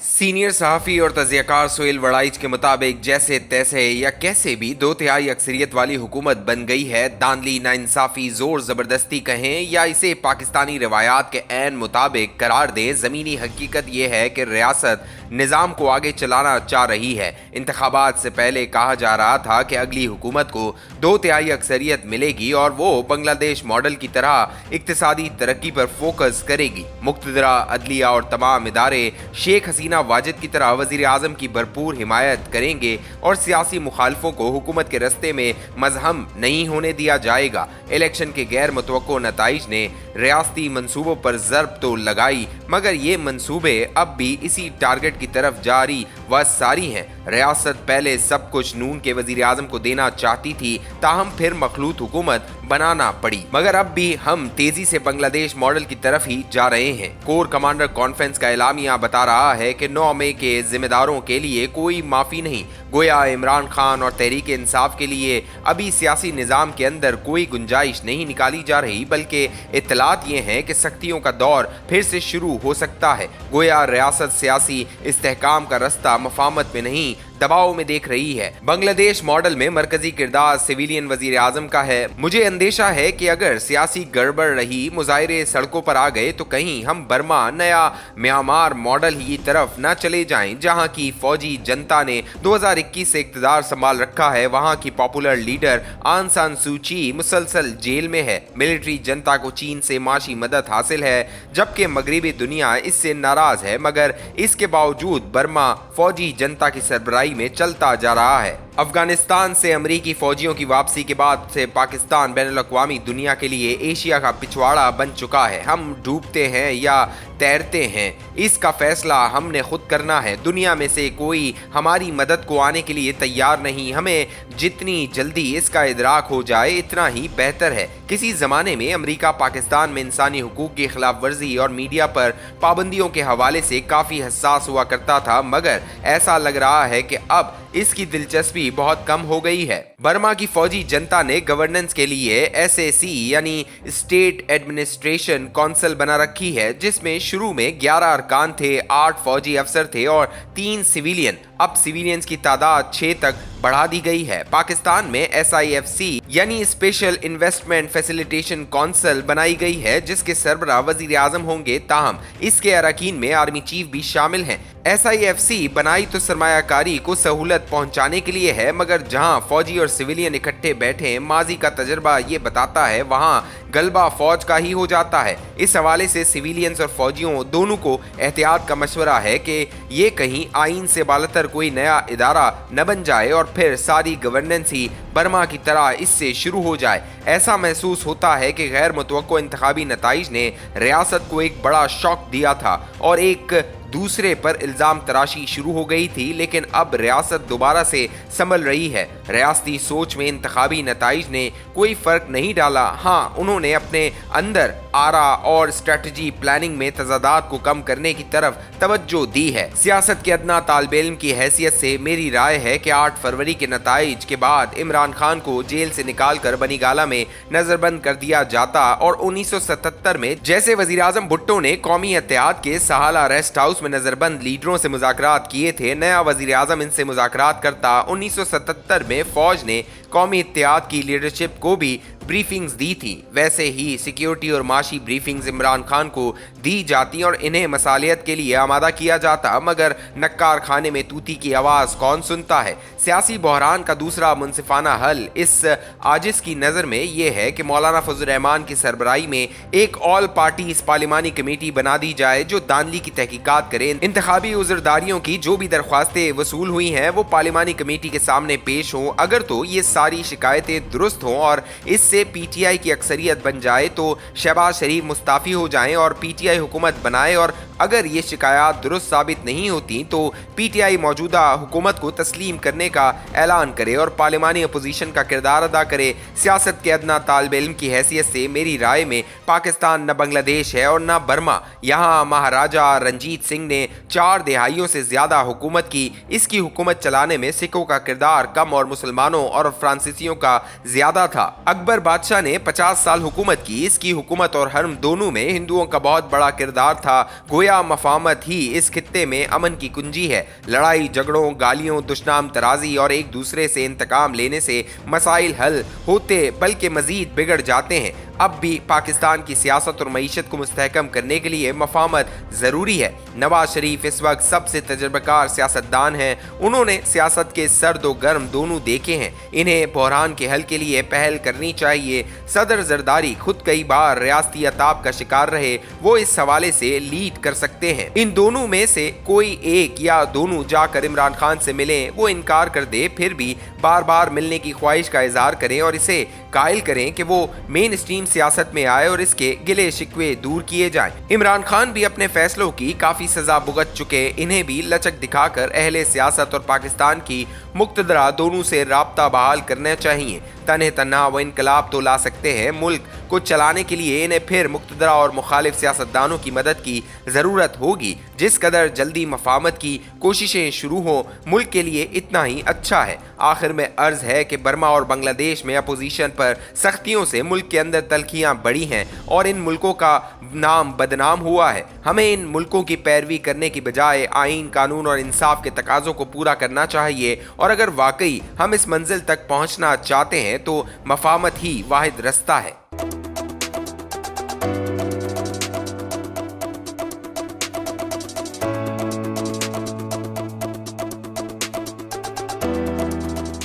Senior सहाफ़ी और तज़ियाकार सोहेल वड़ाइच के मुताबिक जैसे तैसे या कैसे भी 2/3 अक्सरियत वाली हुकूमत बन गई है। धांधली, नाइंसाफ़ी, ज़ोर ज़बरदस्ती कहें या इसे पाकिस्तानी रवायात के ऐन मुताबिक करार दें, ज़मीनी हकीकत यह है कि रियासत निज़ाम को आगे चलाना चाह रही है। इंतखाबात से पहले कहा जा रहा था कि अगली हुकूमत को 2/3 अक्सरियत मिलेगी और वो बांग्लादेश मॉडल की तरह इक्तिसादी तरक्की पर फोकस करेगी। मुक़्तदरा अदलिया और तमाम इदारे शेख हसीना वाजिद की तरह वज़ीर आज़म की भरपूर हिमायत करेंगे और सियासी मुखालफों को हुकूमत के रस्ते में मज़हम नहीं होने दिया जाएगा। इलेक्शन के गैर मुतवक्को नताइज ने रियासती मंसूबों पर ज़रब तो लगाई, मगर ये मंसूबे अब भी इसी टारगेट की तरफ जारी व सारी हैं। रियासत पहले सब कुछ नून के वज़ीर आज़म को देना चाहती थी, ताहम फिर मखलूत हुकूमत बनाना पड़ी, मगर अब भी हम तेजी से बांग्लादेश मॉडल की तरफ ही जा रहे हैं। कोर कमांडर कॉन्फ्रेंस का एलामिया बता रहा है कि 9 मई के जिम्मेदारों के लिए कोई माफ़ी नहीं। गोया इमरान खान और तहरीक इंसाफ के लिए अभी सियासी निज़ाम के अंदर कोई गुंजाइश नहीं निकाली जा रही, बल्कि इत्तलात ये हैं कि सख्तियों का दौर फिर से शुरू हो सकता है। गोया रियासत सियासी इस्तेहकाम का रास्ता मफाहमत में नहीं, दबाव में देख रही है। बांग्लादेश मॉडल में मरकजी किरदार सिविलियन वजीर आजम का है। मुझे अंदेशा है कि अगर सियासी गड़बड़ रही, मुजाहिरे सड़कों पर आ गए, तो कहीं हम बर्मा नया म्यांमार मॉडल ही तरफ न चले जाएं, जहां की फौजी जनता ने 2021 से इक्तदार संभाल रखा है। वहां की पॉपुलर लीडर आन सान सूची मुसलसल जेल में है। मिलिट्री जनता को चीन से माशी मदद हासिल है, जबकि मगरबी दुनिया इससे नाराज है, मगर इसके बावजूद बर्मा फौजी जनता की सरबराही में चलता जा रहा है। अफगानिस्तान से अमरीकी फौजियों की वापसी के बाद से पाकिस्तान बैनुल-अक़वामी दुनिया के लिए एशिया का पिछवाड़ा बन चुका है। हम डूबते हैं या तैरते हैं, इसका फैसला हमने खुद करना है। दुनिया में से कोई हमारी मदद को आने के लिए तैयार नहीं। हमें जितनी जल्दी इसका इदराक हो जाए, इतना ही बेहतर है। किसी ज़माने में अमरीका पाकिस्तान में इंसानी हुकूक की खिलाफ वर्जी और मीडिया पर पाबंदियों के हवाले से काफ़ी हसास हुआ करता था, मगर ऐसा लग रहा है कि अब इसकी दिलचस्पी बहुत कम हो गई है। बर्मा की फौजी जनता ने गवर्नेंस के लिए SAC यानी स्टेट एडमिनिस्ट्रेशन काउंसिल बना रखी है, जिसमें शुरू में 11 अरकान थे, 8 फौजी अफसर थे और 3 सिविलियन। अब सिविलियंस की तादाद 6 तक बढ़ा दी गई है। पाकिस्तान में SIFC यानी स्पेशल इन्वेस्टमेंट फैसिलिटेशन काउंसिल बनाई गई है, जिसके सरबराह वजीर आजम होंगे, ताहम इसके अरकान में आर्मी चीफ भी शामिल हैं। SIFC बनाई तो सरमायाकारी को सहूलत पहुंचाने के लिए है, मगर जहां फौजी और सिविलियन इकट्ठे बैठे, माजी का तजर्बा ये बताता है वहां गलबा फौज का ही हो जाता है। इस हवाले से सिविलियंस और फौजियों दोनों को एहतियात का मशवरा है कि ये कहीं आइन से बालतर कोई नया इदारा न बन जाए और फिर सारी गवर्नेंस ही बर्मा की तरह इससे शुरू हो जाए। ऐसा महसूस होता है कि गैर मुतवक्को इंतखाबी नताइज ने रियासत को एक बड़ा शॉक दिया था और एक दूसरे पर इल्ज़ाम तराशी शुरू हो गई थी, लेकिन अब रियासत दोबारा से संभल रही है। रियासती सोच में इंतखाबी नताइज ने कोई फ़र्क नहीं डाला। हाँ, उन्होंने अपने अंदर आरा और स्ट्रेटजी प्लानिंग में तजादात को कम करने की तरफ तवज्जो दी है। सियासत के अदना तालिब इल्म की हैसियत से मेरी राय है कि 8 फरवरी के नताइज के बाद इमरान खान को जेल से निकाल कर बनीगाला में नजरबंद कर दिया जाता और 1977 में जैसे वजीर आजम भुट्टो ने कौमी इत्तेहाद के सहाला रेस्ट हाउस में नजरबंद लीडरों से मुज़ाकरात किए थे, नया वजीर आजम इनसे मुज़ाकरात करता। 1977 में फौज ने कौमी इत्तेहाद की लीडरशिप को भी ब्रीफिंग्स दी थी, वैसे ही सिक्योरिटी और माशी ब्रीफिंग्स इमरान खान को दी जाती और इन्हें मसालियत के लिए आमादा किया जाता, मगर नक्कार खाने में तूती की आवाज़ कौन सुनता है। सियासी बहरान का दूसरा मुनसिफाना हल इस आजिज़ की नज़र में ये है कि मौलाना फजल रहमान की सरबराही में एक ऑल पार्टी पार्लिमानी कमेटी बना दी जाए जो धांधली की तहकीकात करे। इंतखाबी उज़रदारियों की जो भी दरख्वास्तें वसूल हुई हैं वो पार्लिमानी कमेटी के सामने पेश हों। अगर तो ये सारी शिकायतें दुरुस्त हों और इससे PTI की अक्सरियत बन जाए तो शहबाज शरीफ मुस्ताफ़ी हो जाएं और PTI हुकूमत बनाए, और अगर ये शिकायत दुरुस्त साबित नहीं होती तो PTI मौजूदा हुकूमत को तस्लीम करने का ऐलान करे और पार्लिमानी अपोजिशन का किरदार अदा करे। सियासत के अदना तालिब इल्म की हैसियत से मेरी राय में पाकिस्तान न बांग्लादेश है और न बर्मा। यहाँ महाराजा रंजीत सिंह ने 4 दहाइयों से ज़्यादा हुकूमत की। इसकी हुकूमत चलाने में सिखों का किरदार कम और मुसलमानों और फ्रांसीसियों का ज़्यादा था। अकबर अकबर बादशाह ने 50 साल हुकूमत की। इसकी हुकूमत और हर्म दोनों में हिंदुओं का बहुत बड़ा किरदार था। गोया मफाहमत ही इस खित्ते में अमन की कुंजी है। लड़ाई झगड़ों, गालियों, दुश्मन तराजी और एक दूसरे से इंतकाम लेने से मसाइल हल होते बल्कि मजीद बिगड़ जाते हैं। अब भी पाकिस्तान की सियासत और मईशत को मुस्तहकम करने के लिए मफाहमत ज़रूरी है। नवाज शरीफ इस वक्त सबसे तजर्बाकार सियासतदान हैं। उन्होंने सियासत के सर्द और गर्म दोनों देखे हैं। इन्हें बहरान के हल के लिए पहल करनी चाहिए। सदर जरदारी खुद कई बार रियासती अताब का शिकार रहे, वो इस हवाले से लीड कर सकते हैं। इन दोनों में से कोई एक या दोनों जाकर इमरान खान से मिलें। वो इनकार कर दे फिर भी बार बार मिलने की ख्वाहिश का इजहार करें और इसे कायल करें कि वो मेन स्ट्रीम सियासत में आए और इसके गिले शिकवे दूर किए जाएं। इमरान खान भी अपने फैसलों की काफी सजा भुगत चुके। इन्हें भी लचक दिखाकर अहले सियासत और पाकिस्तान की मुक्तदरा दोनों से राब्ता बहाल करना चाहिए। तने तना व इनकलाब तो ला सकते हैं, मुल्क को चलाने के लिए इन्हें फिर मुक्तदरा और मुखालिफ सियासतदानों की मदद की जरूरत होगी। जिस कदर जल्दी मफाहमत की कोशिशें शुरू हो, मुल्क के लिए इतना ही अच्छा है। आखिर में अर्ज है कि बर्मा और बांग्लादेश में अपोजिशन पर सख्तियों से मुल्क के अंदर तलखियां बढ़ी हैं और इन मुल्कों का नाम बदनाम हुआ है। हमें इन मुल्कों की पैरवी करने की बजाय आईन, कानून और इंसाफ के तकाजों को पूरा करना चाहिए। और अगर वाकई हम इस मंजिल तक पहुंचना चाहते हैं तो मफाहमत ही वाहिद रास्ता है।